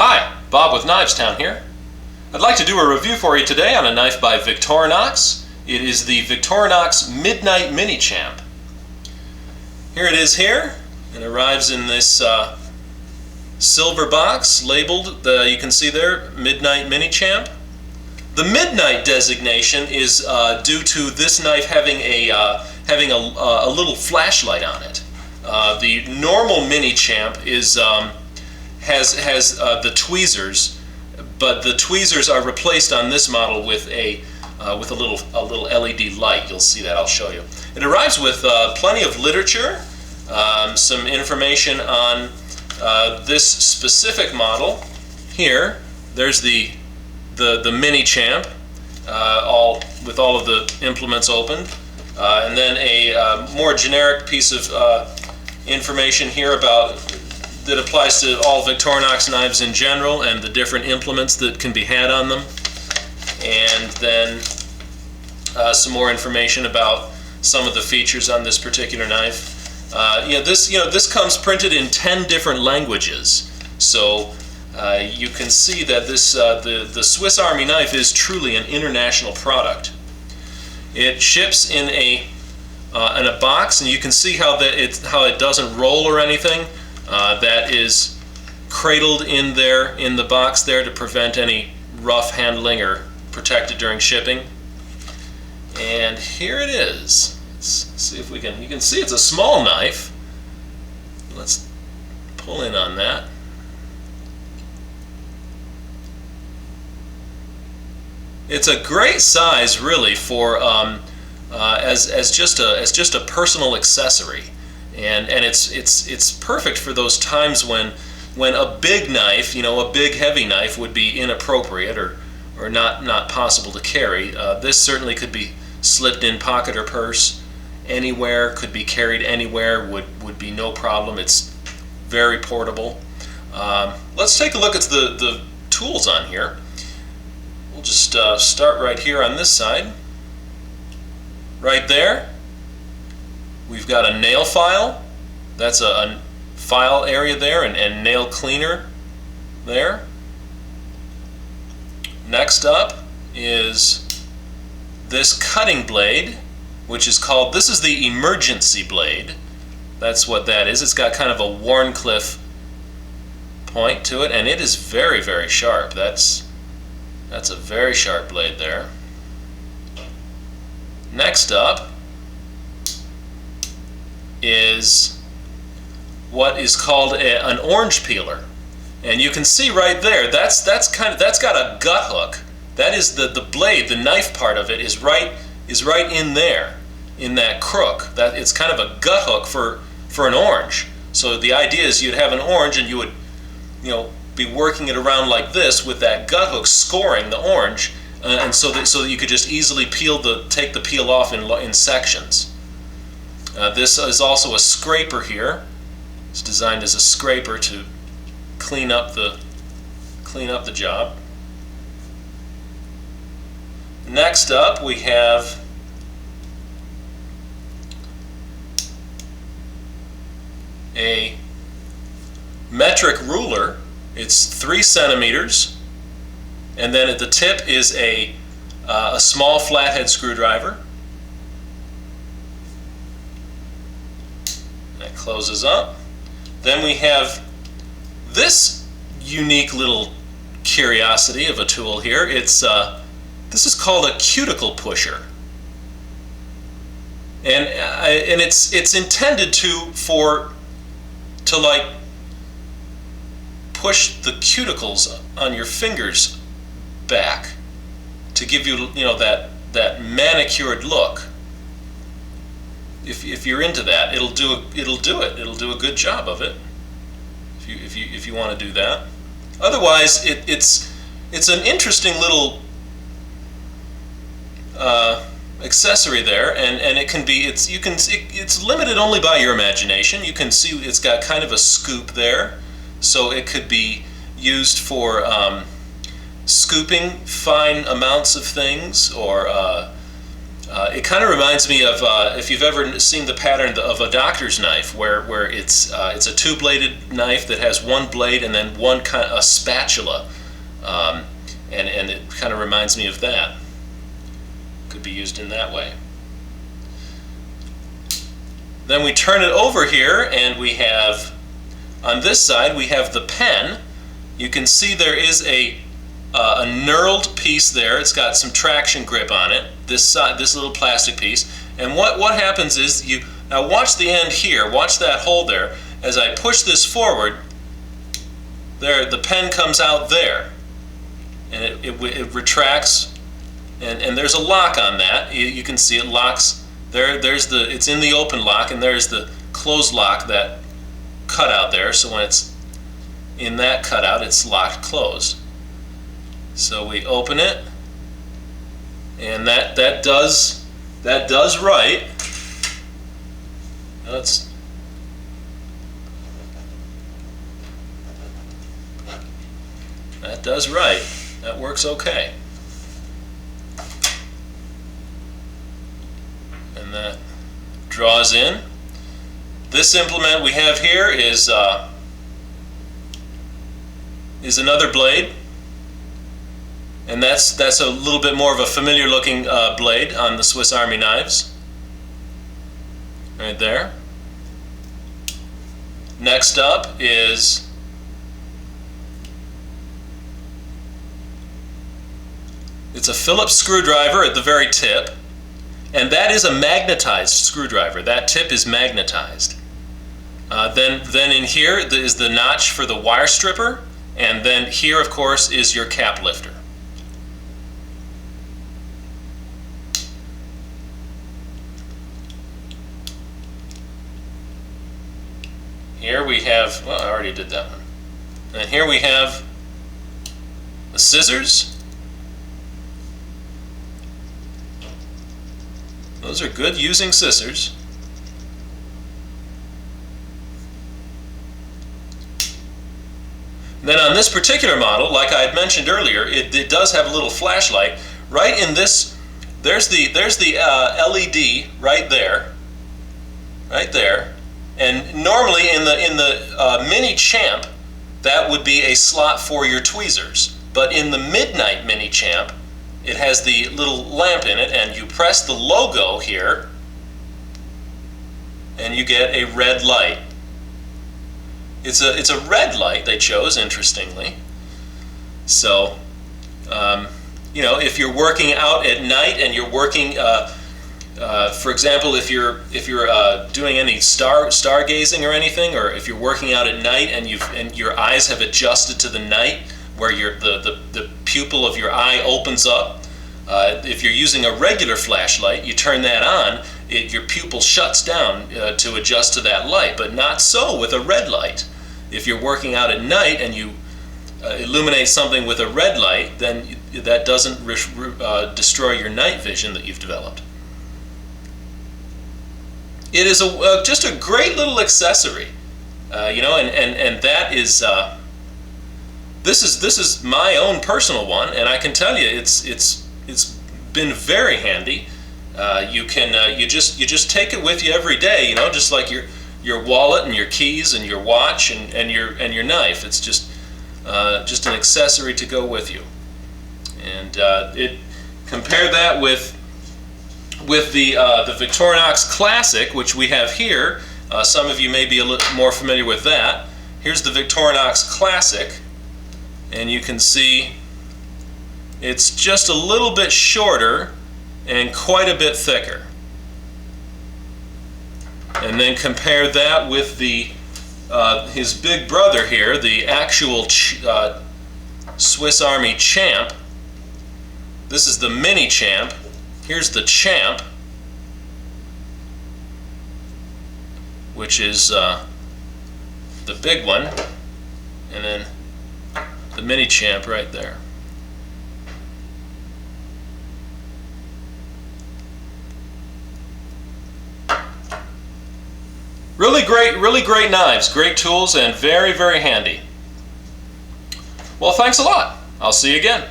Hi, Bob with Knives Town here. I'd like to do a review for you today on a knife by Victorinox. It is the Victorinox Midnite Minichamp. Here it is here. It arrives in this silver box labeled, you can see there, Midnite Minichamp. The Midnite designation is due to this knife having a little flashlight on it. The normal Minichamp is has the tweezers, but the tweezers are replaced on this model with a little LED light. You'll see that. I'll show you. It arrives with plenty of literature, some information on this specific model. Here, there's the Minichamp, with all of the implements opened, and then a more generic piece of information here that applies to all Victorinox knives in general and the different implements that can be had on them, and then some more information about some of the features on this particular knife. This comes printed in 10 different languages, so you can see that this the Swiss Army knife is truly an international product. It ships in a box, and you can see how it doesn't roll or anything. That is cradled in there in the box there to prevent any rough handling or protect it during shipping. And here it is. Let's see if we can. You can see it's a small knife. Let's pull in on that. It's a great size, really, for as just a personal accessory. And it's perfect for those times when a big knife, a big heavy knife, would be inappropriate or not possible to carry. This certainly could be slipped in pocket or purse anywhere, could be carried anywhere, would be no problem. It's very portable. Let's take a look at the tools on here. We'll just start right here on this side. Right there, we've got a nail file. That's a file area there, and nail cleaner there. Next up is this cutting blade, which is called, this is the emergency blade. That's what that is. It's got kind of a Warncliffe point to it, and it is very, very sharp. That's a very sharp blade there. Next up is what is called an orange peeler, and you can see right there that's got a gut hook. That is the blade, the knife part of it is right in there, in that crook. That it's kind of a gut hook for an orange. So the idea is you'd have an orange and you would be working it around like this with that gut hook scoring the orange, and so that you could just easily take the peel off in sections. This is also a scraper here. It's designed as a scraper to clean up the job. Next up, we have a metric ruler. It's 3 centimeters, and then at the tip is a small flathead screwdriver. That closes up. Then we have this unique little curiosity of a tool here. This is called a Cuticle Pusher, and it's intended to like push the cuticles on your fingers back to give you that manicured look. If you're into that, it'll do a good job of it. If you want to do that. Otherwise, it's an interesting little accessory there, and it's limited only by your imagination. You can see it's got kind of a scoop there, so it could be used for scooping fine amounts of things, or It kind of reminds me of if you've ever seen the pattern of a doctor's knife, where it's a two-bladed knife that has one blade and then a spatula, and it kind of reminds me of that. Could be used in that way. Then we turn it over here, and we have on this side we have the pen. You can see there is a knurled piece there. It's got some traction grip on it. This little plastic piece. And what happens is now watch the end here. Watch that hole there. As I push this forward, there the pen comes out there, and it retracts, and there's a lock on that. You can see it locks there. It's in the open lock, and there's the closed lock, that cutout there. So when it's in that cutout, it's locked closed. So we open it, and that does right. That does right. That works okay. And that draws in. This implement we have here is another blade. And that's a little bit more of a familiar looking blade on the Swiss Army knives. Right there. Next up is it's a Phillips screwdriver at the very tip, and that is a magnetized screwdriver. That tip is magnetized. Then in here is the notch for the wire stripper, and then here of course is your cap lifter. Here we have, well, I already did that one. And here we have the scissors. Those are good using scissors. Then on this particular model, like I had mentioned earlier, it does have a little flashlight. Right in this, there's the LED right there. Right there. And normally in the Minichamp, that would be a slot for your tweezers. But in the Midnite Minichamp, it has the little lamp in it, and you press the logo here, and you get a red light. It's a red light they chose, interestingly. So, you know, if you're working out at night and you're working. For example, if you're doing any stargazing or anything, or if you're working out at night and your eyes have adjusted to the night, where the pupil of your eye opens up, if you're using a regular flashlight, you turn that on, your pupil shuts down to adjust to that light. But not so with a red light. If you're working out at night and you illuminate something with a red light, then that doesn't destroy your night vision that you've developed. It is just a great little accessory, you know, and that is this is my own personal one, and I can tell you it's been very handy. You just take it with you every day, you know, just like your wallet and your keys and your watch and your knife. It's just an accessory to go with you, and compare that with the Victorinox Classic, which we have here. Some of you may be a little more familiar with that. Here's the Victorinox Classic, and you can see it's just a little bit shorter and quite a bit thicker. And then compare that with his big brother here, the actual Swiss Army Champ. This is the Minichamp. Here's the Champ, which is the big one, and then the Minichamp right there. Really great knives, great tools, and very, very handy. Well, thanks a lot. I'll see you again.